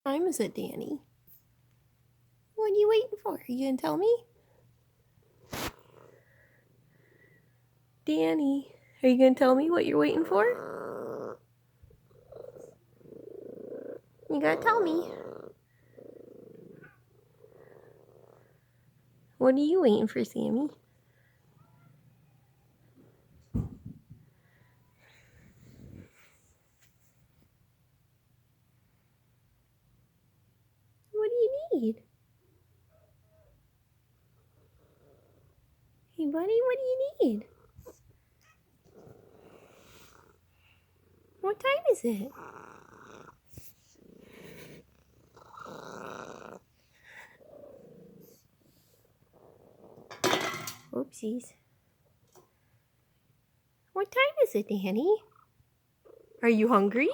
time is it, Danny? What are you waiting for? Are you gonna tell me? Danny, are you gonna tell me what you're waiting for? You gotta tell me. What are you waiting for, Sammy? What do you need? Hey, buddy, what do you need? What time is it? Oopsies. What time is it, Danny? Are you hungry?